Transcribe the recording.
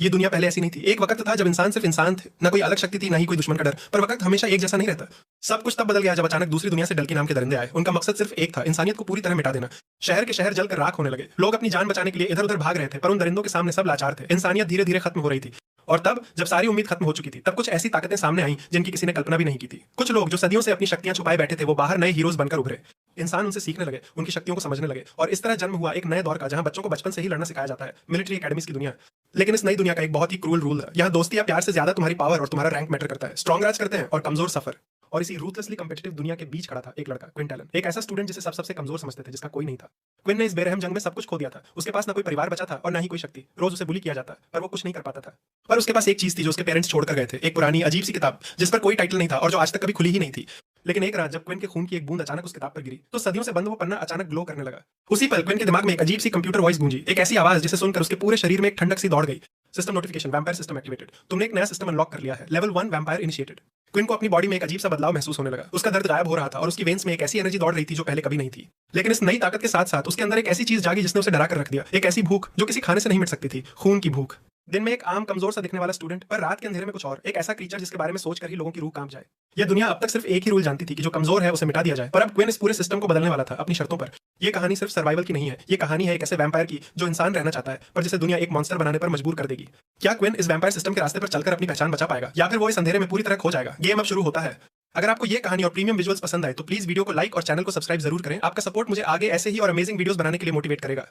ये दुनिया पहले ऐसी नहीं थी। एक वक्त था जब इंसान सिर्फ इंसान थे, ना कोई अलग शक्ति थी, ना ही कोई दुश्मन का डर। पर वक्त हमेशा एक जैसा नहीं रहता। सब कुछ तब बदल गया जब अचानक दूसरी दुनिया से डल्की नाम के दरिंदे आए। उनका मकसद सिर्फ एक था, इंसानियत को पूरी तरह मिटा देना। शहर के शहर जलकर राख होने लगे। लोग अपनी जान बचाने के लिए इधर उधर भाग रहे थे, पर उन दरिंदों के सामने सब लाचार थे। इंसानियत धीरे धीरे खत्म हो रही थी। और तब जब सारी उम्मीद खत्म हो चुकी थी, तब कुछ ऐसी ताकतें सामने आई जिनकी किसी ने कल्पना भी नहीं की थी। कुछ लोग जो सदियों से अपनी शक्तियां छुपाए बैठे थे, वो बाहर नए हीरोज बनकर उभरे। इंसान उनसे सीखने लगे, उनकी शक्तियों को समझने लगे, और इस तरह जन्म हुआ एक नए दौर का, जहां बच्चों को बचपन से ही लड़ना सिखाया जाता है। मिलिट्री एकेडमीज की दुनिया। लेकिन इस नई दुनिया का एक बहुत ही क्रूल रूल है। यहाँ दोस्ती या प्यार से ज्यादा तुम्हारी पावर और तुम्हारा रैंक मैटर करता है। स्ट्रॉन्ग राज करते हैं और कमजोर सफर। और इसी रूथलेसली कम्पिटिटिव दुनिया के बीच खड़ा था एक लड़का, क्विन टैलन। एक ऐसा स्टूडेंट जिसे सब सबसे कमजोर समझते थे, जिसका कोई नहीं था। क्विन ने इस बेरहम जंग में सब कुछ खो दिया था। उसके पास ना कोई परिवार बचा था और ना ही कोई शक्ति। रोज उसे बुली किया जाता, पर वो कुछ नहीं कर पाता था। पर उसके पास एक चीज थी जो उसके पेरेंट्स छोड़कर गए थे, एक पुरानी अजीब सी किताब जिस पर कोई टाइटल नहीं था और जो आज तक कभी खुली ही नहीं थी। लेकिन एक रात जब क्विन के खून की एक बूंद अचानक उस किताब पर गिरी, तो सदियों से बंद वो पन्ना अचानक ग्लो करने लगा। उसी पल क्विन के दिमाग में एक अजीब सी कंप्यूटर वॉइस गूंजी, एक ऐसी आवाज जिसे सुनकर उसके पूरे शरीर में एक ठंडक सी दौड़ गई। System notification, vampire system activated. तुमने एक नया सिस्टम अनलॉक कर लिया है, लेवल 1 वैम्पायर इनिशिएटेड। क्विन को अपनी बॉडी में एक अजीब सा बदलाव महसूस होने लगा। उसका दर्द गायब हो रहा था और उसकी वेन्स में एक ऐसी एनर्जी दौड़ रही थी जो पहले कभी नहीं थी। लेकिन इस नई ताकत के साथ साथ उसके अंदर एक ऐसी चीज जागी जिसने उसे डरा कर रख दिया। एक ऐसी भूख जो किसी खाने से नहीं मिट सकती थी, खून की भूख। दिन में एक आम कमजोर सा दिखने वाला स्टूडेंट, पर रात के अंधेरे में कुछ और, एक ऐसा क्रीचर जिसके बारे में सोचकर ही लोगों की रूह कांप जाए। यह दुनिया अब तक सिर्फ एक ही रूल जानती थी कि जो कमजोर है उसे मिटा दिया जाए, पर अब क्विन इस पूरे सिस्टम को बदलने वाला था अपनी शर्तों पर। यह कहानी सिर्फ सर्वाइवल की नहीं है, ये कहानी है एक ऐसे वैम्पायर की जो इंसान रहना चाहता है, पर जिसे दुनिया एक मॉन्स्टर बनाने पर मजबूर कर देगी। क्या क्विन इस वैम्पायर सिस्टम के रास्ते पर चलकर अपनी पहचान बचा पाएगा, या फिर वो इस अंधेरे में पूरी तरह खो जाएगा? गेम अब शुरू होता है। अगर आपको ये कहानी और प्रीमियम विजुअल्स पसंद आए तो प्लीज वीडियो को लाइक और चैनल को सब्सक्राइब जरूर करें। आपका सपोर्ट मुझे आगे ऐसे ही और अमेजिंग वीडियोस बनाने के लिए मोटिवेट करेगा।